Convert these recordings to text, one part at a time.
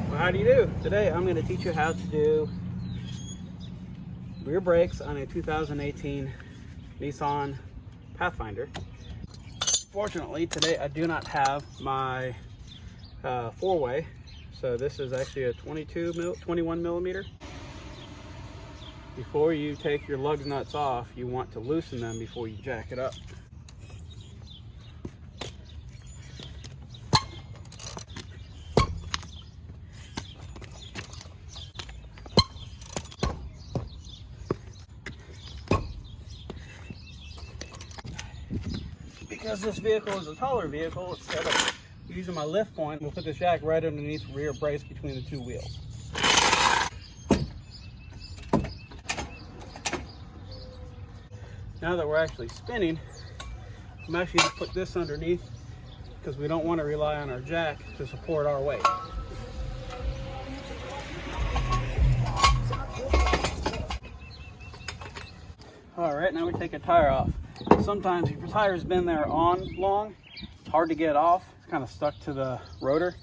Well, how do you do? Today I'm going to teach you how to do rear brakes on a 2018 Nissan Pathfinder. Fortunately, today I do not have my four-way, so this is actually a 21 millimeter. Before you take your lug nuts off, you want to loosen them before you jack it up. Because this vehicle is a taller vehicle, instead of using my lift point, we'll put the jack right underneath the rear brace between the two wheels. Now that we're actually spinning, I'm actually going to put this underneath because we don't want to rely on our jack to support our weight. Alright, now we take a tire off. Sometimes if your tire's been there on long, it's hard to get off. It's kind of stuck to the rotor.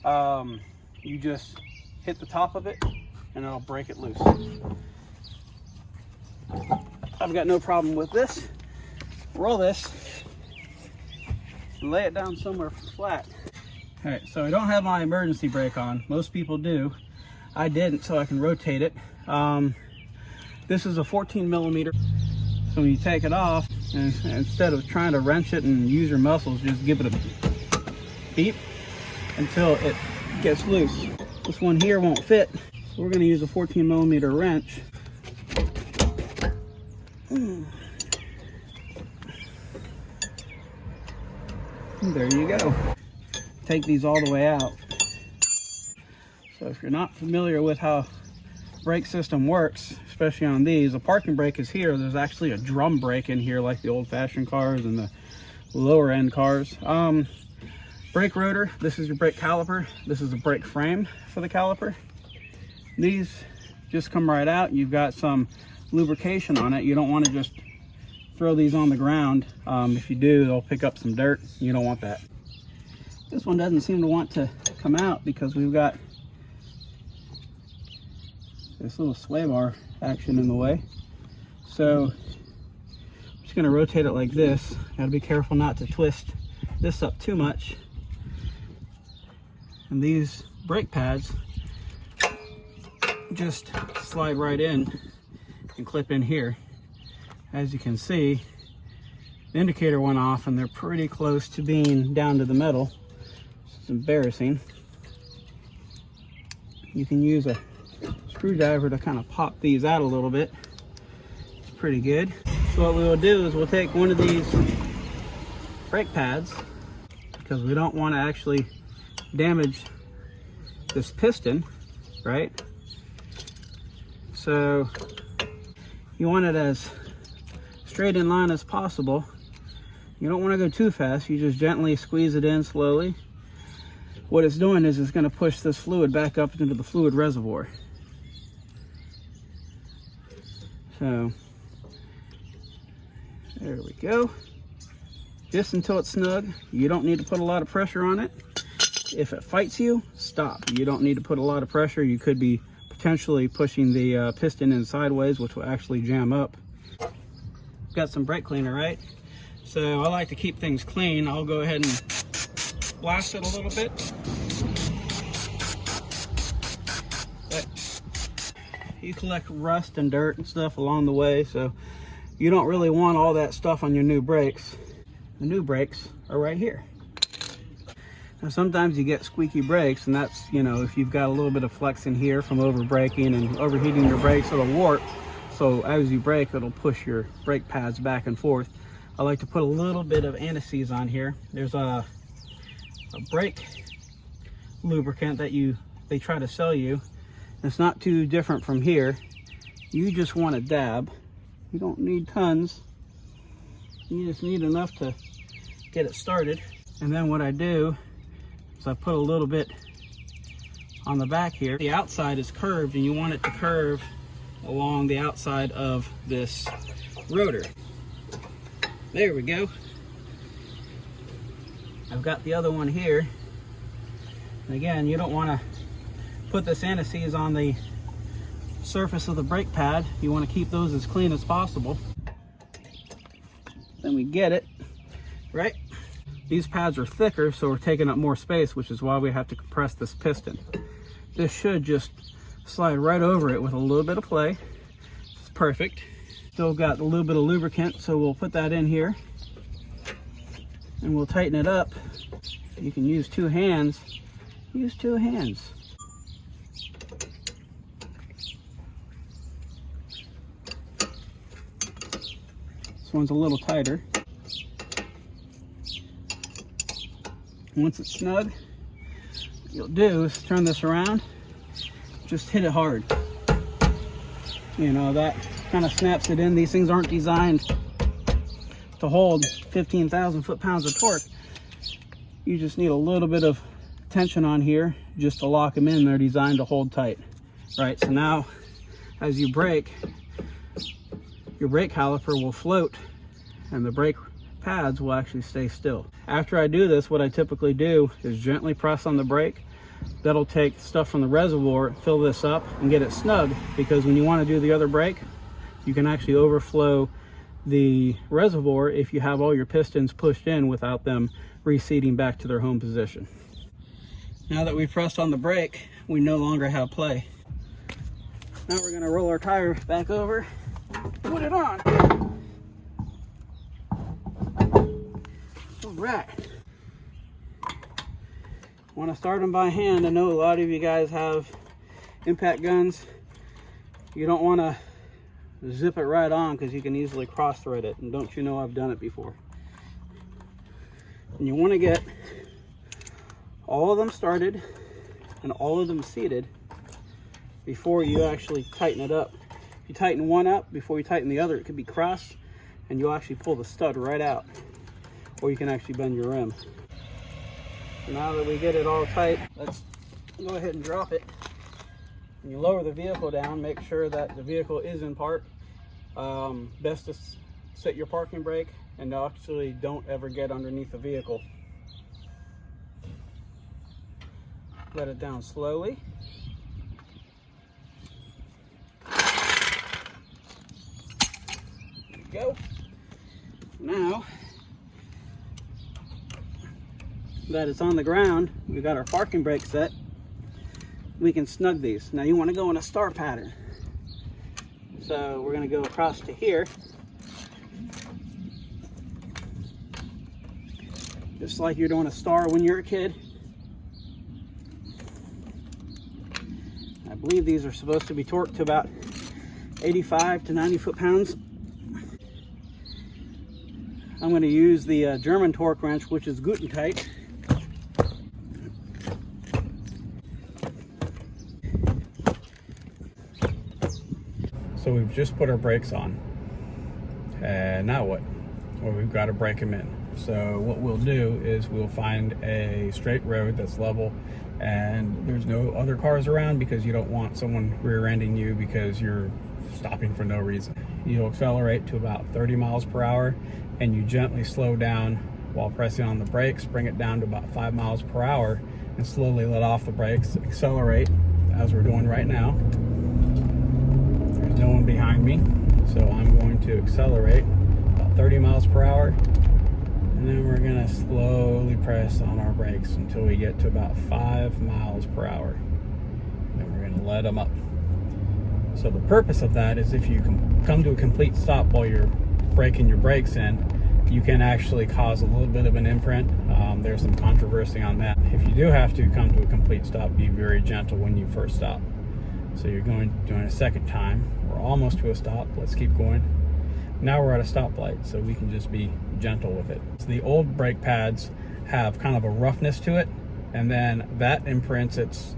You just hit the top of it and it'll break it loose. I've got no problem with this. Roll this and lay it down somewhere flat. Alright, so I don't have my emergency brake on. Most people do. I didn't, so I can rotate it. This is a 14 millimeter. So when you take it off, and instead of trying to wrench it and use your muscles, just give it a beep until it gets loose. This one here won't fit, so we're going to use a 14 millimeter wrench. And there you go. Take these all the way out. So if you're not familiar with how brake system works, especially on these, the parking brake is here. There's actually a drum brake in here like the old-fashioned cars and the lower end cars. Brake rotor, this is your brake caliper. This is the brake frame for the caliper. These just come right out. You've got some lubrication on it. You don't want to just throw these on the ground. If you do, they'll pick up some dirt. You don't want that. This one doesn't seem to want to come out because we've got this little sway bar action in the way. So I'm just going to rotate it like this. Got to be careful not to twist this up too much. And these brake pads just slide right in and clip in here. As you can see, the indicator went off and they're pretty close to being down to the metal. It's embarrassing. You can use a screwdriver to kind of pop these out a little bit. It's pretty good. So what we will do is we'll take one of these brake pads, because we don't want to actually damage this piston, right? So you want it as straight in line as possible. You don't want to go too fast. You just gently squeeze it in slowly. What it's doing is it's going to push this fluid back up into the fluid reservoir. So there we go. Just until it's snug. You don't need to put a lot of pressure on it. If it fights you, stop. You don't need to put a lot of pressure. You could be potentially pushing the piston in sideways, which will actually jam up. Got some brake cleaner, right? So I like to keep things clean. I'll go ahead and blast it a little bit. But you collect rust and dirt and stuff along the way, so you don't really want all that stuff on your new brakes. The new brakes are right here. Now sometimes you get squeaky brakes, and that's, you know, if you've got a little bit of flex in here from over braking and overheating your brakes, it'll warp. So as you brake, it'll push your brake pads back and forth. I like to put a little bit of anti-seize on here. There's a brake lubricant that they try to sell you. It's not too different from here. You just want a dab. You don't need tons. You just need enough to get it started. And then what I do is I put a little bit on the back here. The outside is curved, and you want it to curve along the outside of this rotor. There we go. I've got the other one here. And again, you don't want to put this anti-seize on the surface of the brake pad. You want to keep those as clean as possible. Then we get it, right? These pads are thicker, so we're taking up more space, which is why we have to compress this piston. This should just slide right over it with a little bit of play. It's perfect. Still got a little bit of lubricant, so we'll put that in here and we'll tighten it up. You can use two hands. Use two hands. This one's a little tighter. Once it's snug, what you'll do is turn this around, just hit it hard. You know, that kind of snaps it in. These things aren't designed to hold 15,000 foot-pounds of torque. You just need a little bit of tension on here just to lock them in. They're designed to hold tight. Right, so now as you brake, your brake caliper will float and the brake pads will actually stay still. After I do this, what I typically do is gently press on the brake. That'll take stuff from the reservoir, fill this up and get it snug, because when you want to do the other brake, you can actually overflow the reservoir if you have all your pistons pushed in without them reseating back to their home position. Now that we've pressed on the brake, we no longer have play. Now we're going to roll our tire back over, put it on. Right. Want to start them by hand. I know a lot of you guys have impact guns. You don't want to zip it right on because you can easily cross thread it, and don't you know I've done it before. And you want to get all of them started and all of them seated before you actually tighten it up. If you tighten one up before you tighten the other, it could be crossed and you'll actually pull the stud right out. Or you can actually bend your rim. Now that we get it all tight, let's go ahead and drop it. When you lower the vehicle down, make sure that the vehicle is in park. Best to set your parking brake and actually don't ever get underneath the vehicle. Let it down slowly. There you go. Now that it's on the ground, we got our parking brake set, we can snug these. Now you want to go in a star pattern. So we're going to go across to here. Just like you're doing a star when you're a kid. I believe these are supposed to be torqued to about 85 to 90 foot-pounds. I'm going to use the German torque wrench, which is Gutentight. So we've just put our brakes on, and now what? Well, we've got to brake them in. So what we'll do is we'll find a straight road that's level and there's no other cars around, because you don't want someone rear-ending you because you're stopping for no reason. You'll accelerate to about 30 miles per hour and you gently slow down while pressing on the brakes, bring it down to about 5 miles per hour and slowly let off the brakes, accelerate as we're doing right now. There's no one behind me, so I'm going to accelerate about 30 miles per hour, and then we're going to slowly press on our brakes until we get to about 5 miles per hour. And then we're going to let them up. So the purpose of that is if you come to a complete stop while you're breaking your brakes in, you can actually cause a little bit of an imprint. There's some controversy on that. If you do have to come to a complete stop, be very gentle when you first stop. So you're doing a second time. We're almost to a stop. Let's keep going. Now we're at a stoplight, so we can just be gentle with it. So the old brake pads have kind of a roughness to it, and then that imprints its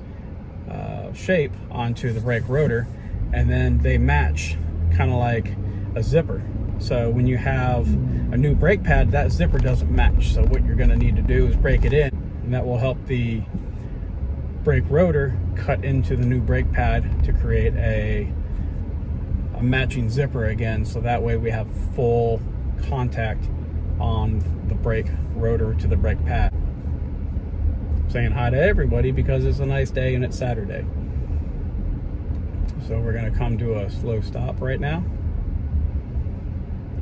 shape onto the brake rotor, and then they match kind of like a zipper. So when you have a new brake pad, that zipper doesn't match. So what you're going to need to do is break it in, and that will help the brake rotor cut into the new brake pad to create a matching zipper again. So that way we have full contact on the brake rotor to the brake pad. I'm saying hi to everybody because it's a nice day and it's Saturday. So we're going to come to a slow stop right now.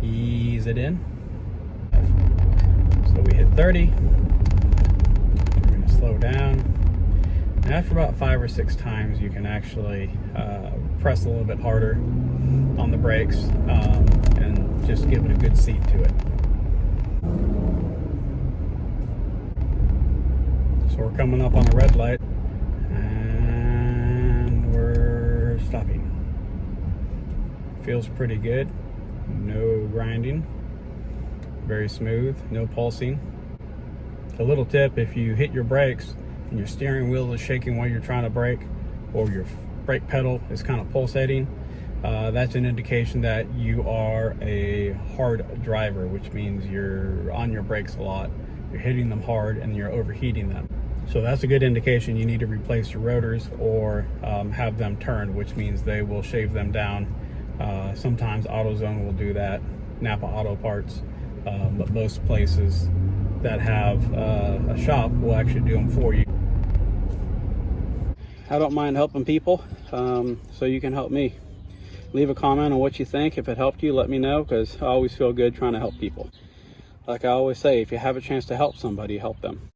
Ease it in. So we hit 30. We're going to slow down. And after about 5 or 6 times, you can actually press a little bit harder on the brakes and just give it a good seat to it. So we're coming up on a red light and we're stopping. Feels pretty good. No grinding. Very smooth. No pulsing. A little tip: if you hit your brakes and your steering wheel is shaking while you're trying to brake, or your brake pedal is kind of pulsating, that's an indication that you are a hard driver, which means you're on your brakes a lot. You're hitting them hard and you're overheating them. So that's a good indication you need to replace your rotors or have them turned, which means they will shave them down. Sometimes AutoZone will do that, Napa Auto Parts, but most places that have a shop will actually do them for you. I don't mind helping people, so you can help me. Leave a comment on what you think. If it helped you, let me know, because I always feel good trying to help people. Like I always say, if you have a chance to help somebody, help them.